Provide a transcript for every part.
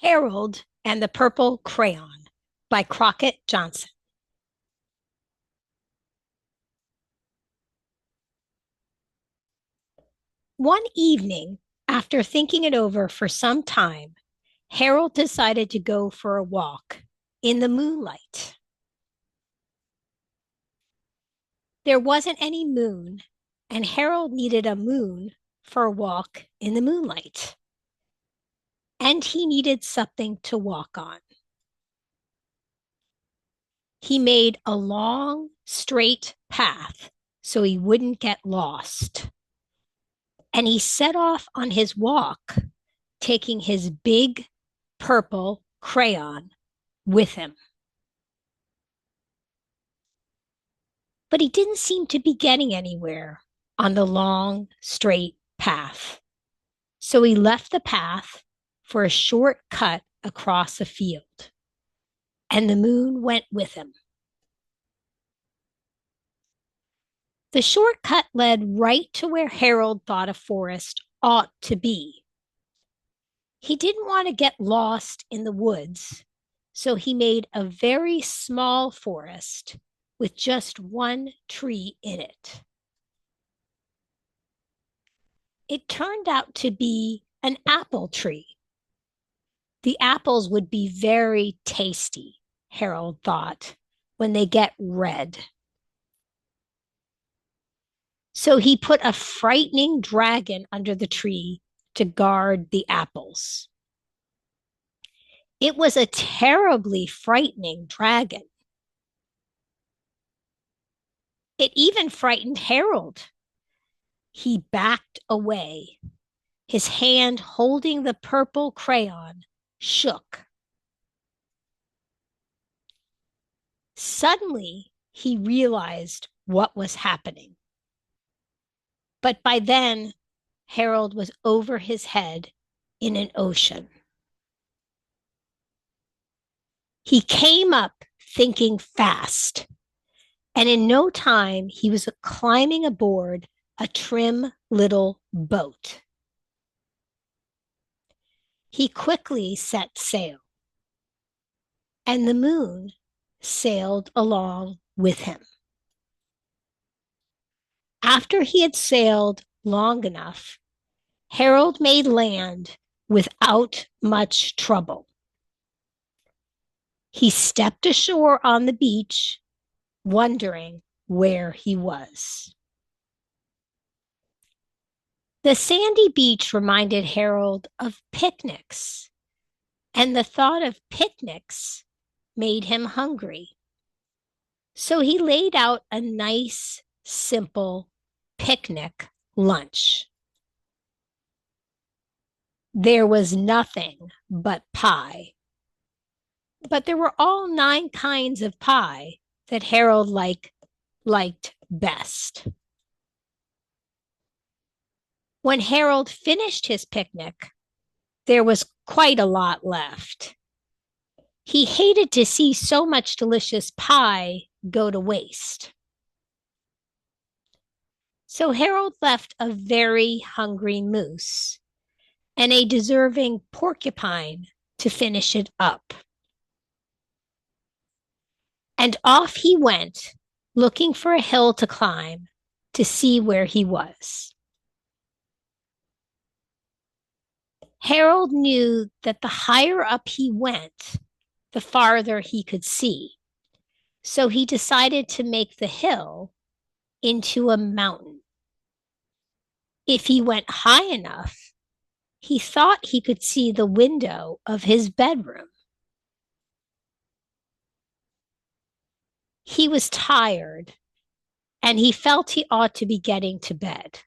Harold and the Purple Crayon by Crockett Johnson. One evening, after thinking it over for some time, Harold decided to go for a walk in the moonlight. There wasn't any moon, and Harold needed a moon for a walk in the moonlight. And he needed something to walk on. He made a long, straight path so he wouldn't get lost. And he set off on his walk, taking his big purple crayon with him. But he didn't seem to be getting anywhere on the long, straight path. So he left the path for a short cut across a field, and the moon went with him. The shortcut led right to where Harold thought a forest ought to be. He didn't want to get lost in the woods, so he made a very small forest with just one tree in it. It turned out to be an apple tree. The apples would be very tasty, Harold thought, when they get red. So he put a frightening dragon under the tree to guard the apples. It was a terribly frightening dragon. It even frightened Harold. He backed away. His hand holding the purple crayon shook. Suddenly, he realized what was happening. But by then, Harold was over his head in an ocean. He came up thinking fast, and in no time, he was climbing aboard a trim little boat. He quickly set sail, and the moon sailed along with him. After he had sailed long enough, Harold made land without much trouble. He stepped ashore on the beach, wondering where he was. The sandy beach reminded Harold of picnics, and the thought of picnics made him hungry. So he laid out a nice, simple picnic lunch. There was nothing but pie. But there were all 9 kinds of pie that Harold liked best. When Harold finished his picnic, there was quite a lot left. He hated to see so much delicious pie go to waste. So Harold left a very hungry moose and a deserving porcupine to finish it up. And off he went, looking for a hill to climb to see where he was. Harold knew that the higher up he went, the farther he could see. So he decided to make the hill into a mountain. If he went high enough, he thought he could see the window of his bedroom. He was tired, and he felt he ought to be getting to bed.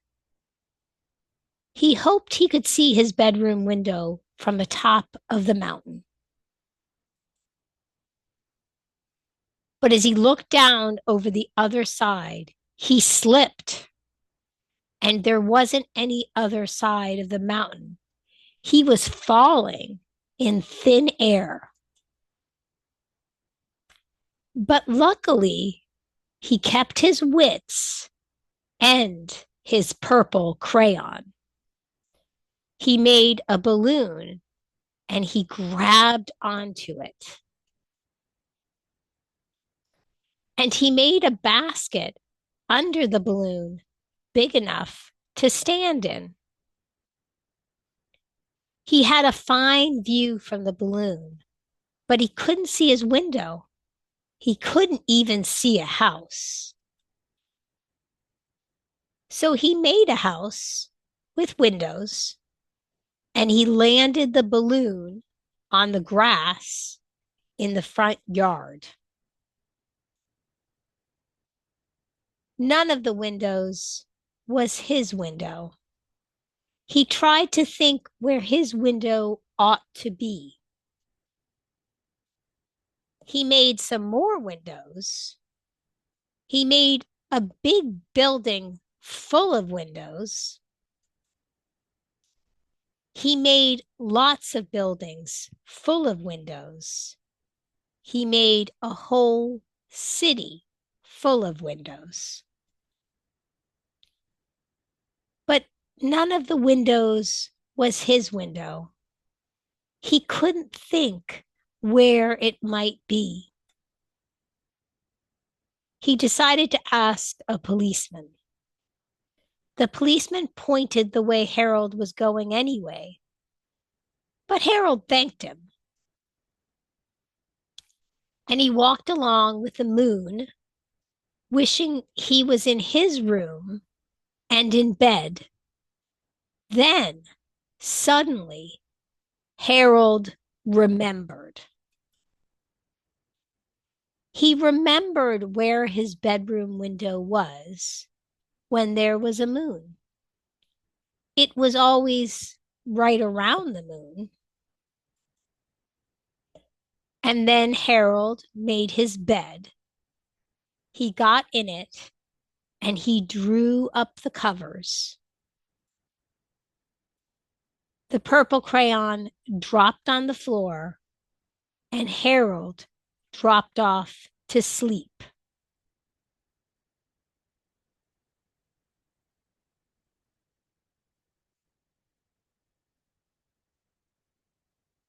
He hoped he could see his bedroom window from the top of the mountain. But as he looked down over the other side, he slipped, and there wasn't any other side of the mountain. He was falling in thin air. But luckily, he kept his wits and his purple crayon. He made a balloon and he grabbed onto it. And he made a basket under the balloon big enough to stand in. He had a fine view from the balloon, but he couldn't see his window. He couldn't even see a house. So he made a house with windows and he landed the balloon on the grass in the front yard. None of the windows was his window. He tried to think where his window ought to be. He made some more windows. He made a big building full of windows. He made lots of buildings full of windows. He made a whole city full of windows. But none of the windows was his window. He couldn't think where it might be. He decided to ask a policeman. The policeman pointed the way Harold was going anyway, but Harold thanked him. And he walked along with the moon, wishing he was in his room and in bed. Then, suddenly, Harold remembered. He remembered where his bedroom window was when there was a moon. It was always right around the moon. And then Harold made his bed. He got in it and he drew up the covers. The purple crayon dropped on the floor and Harold dropped off to sleep.